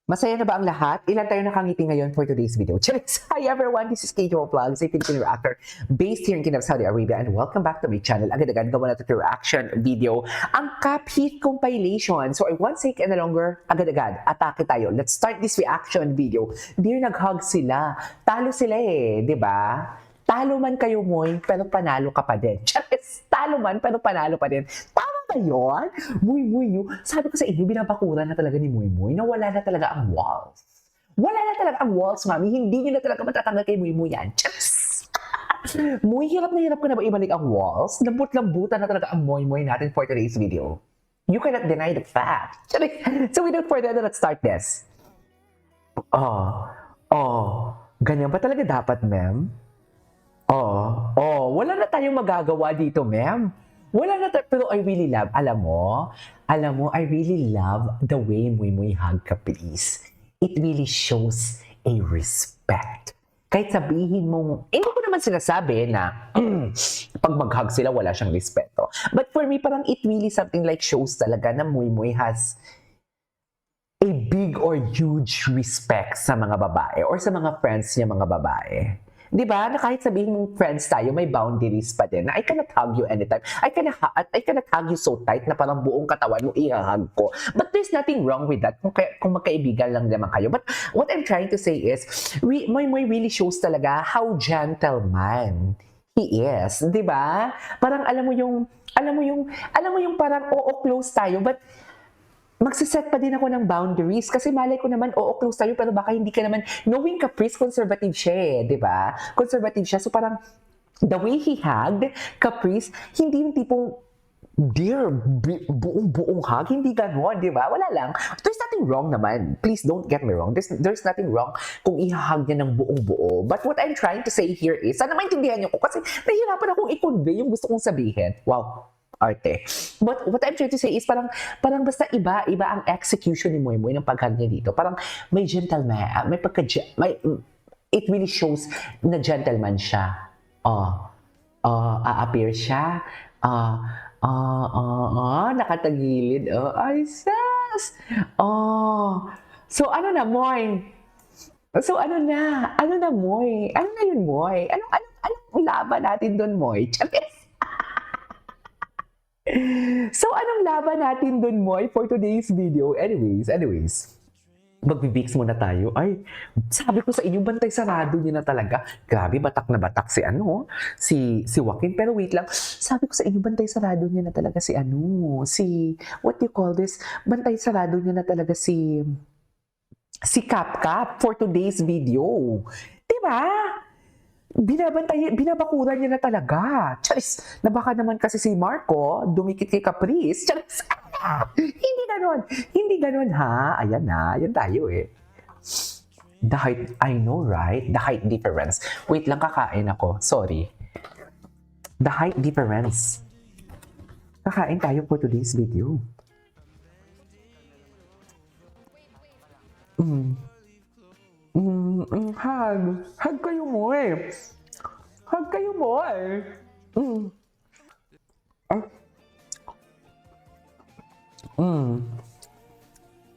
Masaya na ba ang lahat? Ilan tayo nakangiti ngayon for today's video? Charis! Hi everyone! This is Kate Vlogs, a Filipino reactor based here in Kingdom of Saudi Arabia, and welcome back to my channel. Agad-agad gawa natin ito reaction video, ang Cupheat compilation. So I won't take any longer, agad-agad, atake tayo. Let's start this reaction video. Dear, nag-hug sila. Talo sila eh, di ba? Talo man kayo, Moy, pero panalo ka pa din. Charis! Talo man, pero panalo pa din. Tama ba yun? Muy, yun. Sabi ko sa inyo, binabakura na talaga ni Muy, na wala na talaga ang walls. Wala na talaga ang walls, mami. Hindi nyo na talaga matatanggal kay Muy yan. Charis! Muy, hirap ka na ba ibalik ang walls? Lambut-lambutan na talaga ang Muy natin for today's video. You cannot deny the fact. Charis! So without further ado, let's start this. Ganyan ba talaga dapat, ma'am? Wala na tayong magagawa dito, ma'am. Pero I really love, alam mo, I really love the way Muy hug ka, please. It really shows a respect. Kahit sabihin mong, hindi ko naman sinasabi na pag mag-hug sila, wala siyang respeto. But for me, parang it really something like shows talaga na Muy has a big or huge respect sa mga babae or sa mga friends niya mga babae. Di ba? Na kahit sabihin mong friends tayo, may boundaries pa din. Na I cannot hug you anytime. I cannot hug you so tight na parang buong katawan mo ihahug ko. But there's nothing wrong with that kung magkaibigan lang naman kayo. But what I'm trying to say is, Moy really shows talaga how gentleman he is. Di ba? Parang alam mo yung parang close tayo, but magsiset pa din ako ng boundaries kasi malay ko naman, close tayo, pero baka hindi ka naman, knowing Caprice, conservative siya eh, di ba? Conservative siya. So parang, the way he hugged Caprice, hindi yung tipong, dear, buong hug, hindi ganon, di ba? Wala lang. There's nothing wrong naman. Please don't get me wrong. There's nothing wrong kung ihahag niya ng buong-buo. But what I'm trying to say here is, sana maintindihan niyo ko kasi nahihirapan akong i-convey yung gusto kong sabihin. Wow. Arte. But what I'm trying to say is parang basta iba ang execution ni Muy ng paghag niya dito. Parang may gentleman, it really shows na gentleman siya. A-appear siya. Nakatagilid. Ay, sus! So ano na, Moy? So ano na, Moy? Ano na yun, Moy? Anong laban natin doon, Moy? Charis! So, anong laban natin dun, Moy, for today's video? Anyways, magbibix muna tayo. Ay, sabi ko sa inyo, bantay sarado niya na talaga. Grabe, batak na batak si Joaquin. Pero wait lang, sabi ko sa inyo, bantay sarado niya na talaga what do you call this? Bantay sarado niya na talaga si Cap for today's video. Diba? Binabakuran niya na talaga. Charis, na baka naman kasi si Marco dumikit kay Caprice. Charis, Hindi ganon ha. Ayan na, yan tayo eh. The height, I know right? The height difference. Wait lang, kakain ako. Sorry. The height difference. Kakain tayo for today's video. Hug kayo mo eh. Hug kayo mo eh.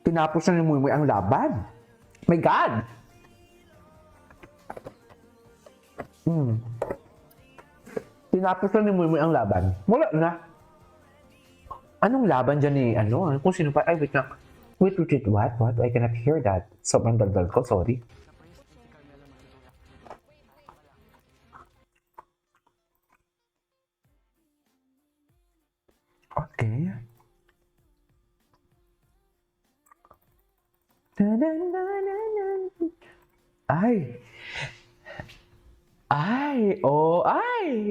Tinapos na ni Muy ang laban. My God! Tinapos na ni Muy ang laban. Wala na. Anong laban dyan ni kung sino pa? Ay, wait lang. Wait, what? I cannot hear that. Sobrang daldal ko, sorry. Okay.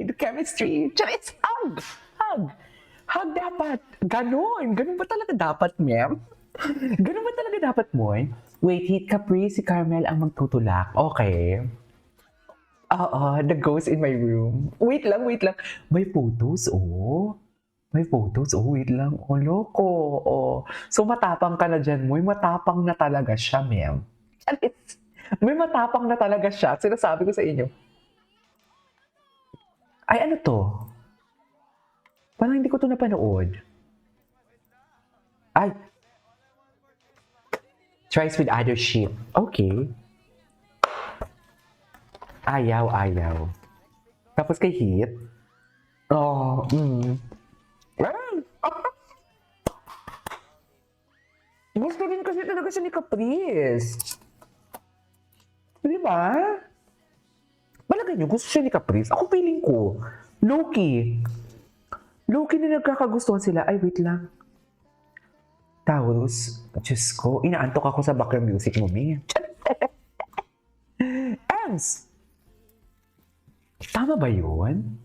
The chemistry. Charis, hug dapat. Ganon ba talaga dapat, ma'am? Ganon ba talaga dapat, Moy? Wait, Caprice, si Carmel ang magtutulak. Okay. The ghost in my room. Wait lang. May photos, wait lang. Loko. So, matapang ka na dyan, Moy. Matapang na talaga siya, ma'am. May matapang na talaga siya. Sinasabi ko sa inyo. Ay, ano to? Parang hindi ko to napanood. Ay. Tries with other ship. Okay. Ayaw. Tapos kay Hit. Oh, Gusto rin kasi talaga siya ni Caprice. Di ba? Palagay niyo, gusto siya ni Caprice. Ako feeling ko, Loki. Loki na nagkakagustuhan sila. Ay, wait lang. Taurus. Diyos ko, inaantok ako sa background music mo, May. Ems! Tama ba yun?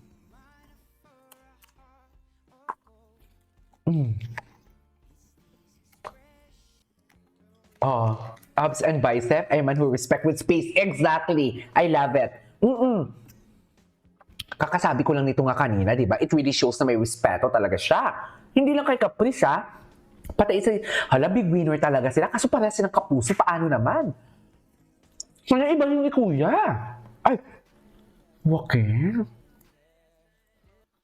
Oh, abs and bicep, a man who respect with space. Exactly. I love it. Kakasabi ko lang nito nga kanina, di ba? It really shows na may respeto talaga siya. Hindi lang kay Caprice, ha? Pati isa, hala, big winner talaga sila. Kaso para silang kapuso, paano naman? Sana iba yung ni Kuya. Ay, Joaquin.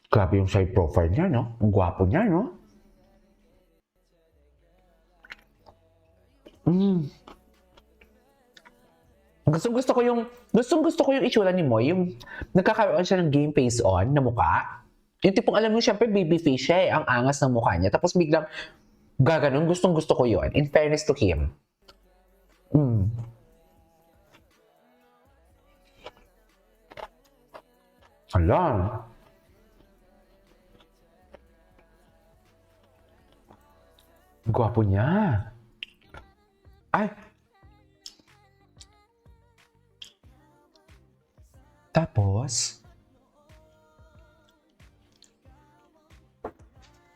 Grabe yung side profile niya, no? Ang gwapo niya, no? Gusto ko yung itsura ni Moy, yung nagkakaroon siya ng game face on na mukha. Yung tipong alam mo, syempre baby face siya eh, ang angas ng mukha niya. Tapos biglang gaganon, gusto ko yun. In fairness to him. Alam. Gwapo niya. Ay! Tapos,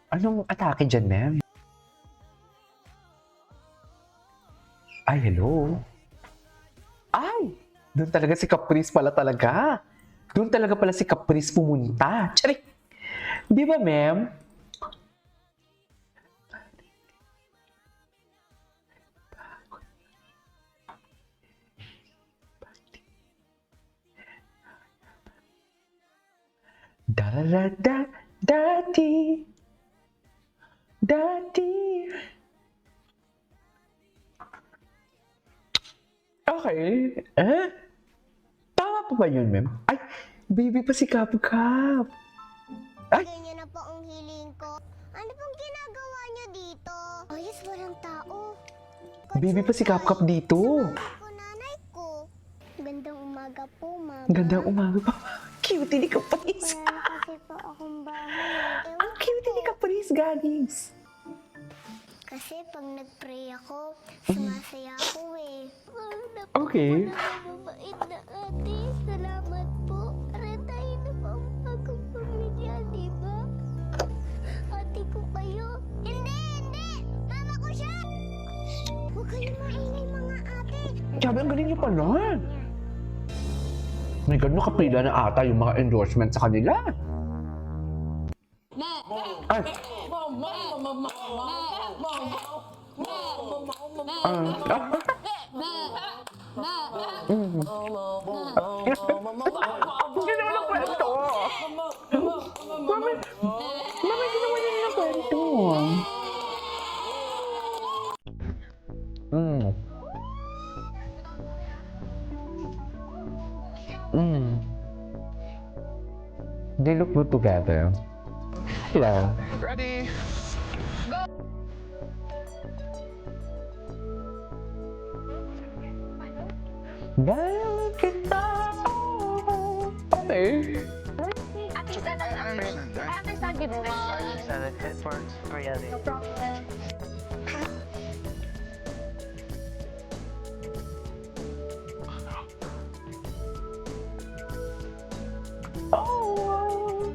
anong atake dyan, ma'am? Ay, hello? Ay! Doon talaga si Caprice pala talaga. Doon talaga pala si Caprice pumunta. Tsari! Di ba, ma'am? Da-da-da-da, daddy. Daddy. Okay. Tama pa ba yun, ma'am? Ay, baby pa si Kap-Kap. Ay! Ganyan na po ang hiling ko. Ano pong ginagawa niyo dito? Ayos, walang tao. Baby pa si Kap-Kap dito. Sumama ko nanay ko. Gandang umaga po, mama. Gandang umaga pa. Cute ni Caprice. Wala na kasi po akong bahay. Ang cute ni Caprice, Gags. Kasi pag nag-pray ako, sumasaya ako eh. Okay. Mabait na ate. Salamat po. Retayin na po ang bagong pamilya, di ba? Ate ko kayo. Hindi! Mama ko siya! Huwag kayong maingay mga ate. Sabi, ang galing niyo pala. My God, nakapila na ata yung mga endorsement sa kanila. Ay! Hindi naman ang kwento. Mami, hindi naman yun ang kwento. They look good together. Hello. Ready? Dahil kita. Okay. I understand it for reality. No problem. Oh.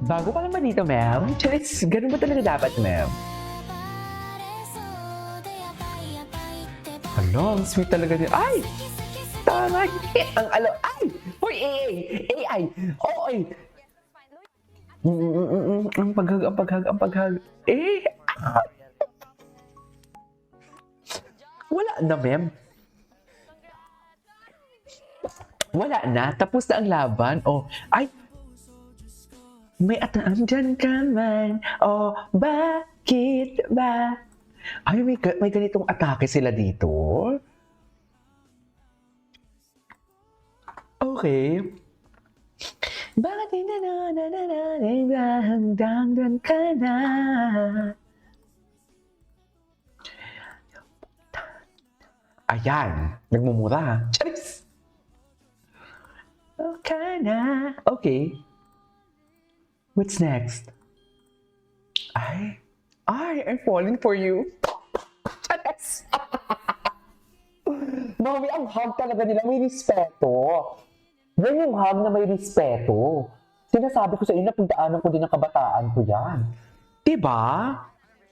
Bago pa naman dito, ma'am. Charis, ganun ba talaga dapat, ma'am? Hala, ang sweet talaga din. Ay! Tama! Ang ay! Hoy, AI! Oo, ay! Ang paghag. Wala na, ma'am. Wala na. Tapos na ang laban. Oh, ay! May ataan dyan ka man. Oh, bakit ba? Ay, may ganitong atake sila dito. Okay. Bakit hanggang ka na? Ayan, nagmumura. Charis! Okay na. Okay. What's next? I'm falling for you. Charis! Mami, ang hug talaga nila may respeto. Yan yung hug na may respeto. Sinasabi ko sa inyo, pagdaanan ko din ang kabataan ko yan. Diba?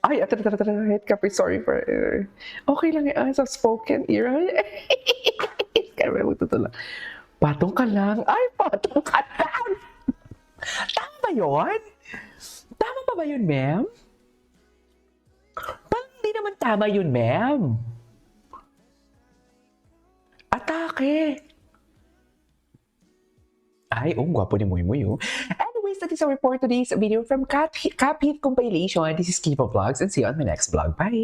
Ay, head copy, sorry for okay lang yan, soft spoken ear. Kaya may magtutulak. Patong ka lang. Ay, patong ka lang. Tama ba yun? Tama pa ba yun, ma'am? Parang hindi naman tama yun, ma'am. Atake. Ay, gwapo ni Muy Muy, oh. Anyways, that is our for today's video from Cap Hit Compilation. This is Kiva Vlogs and see you on my next vlog. Bye!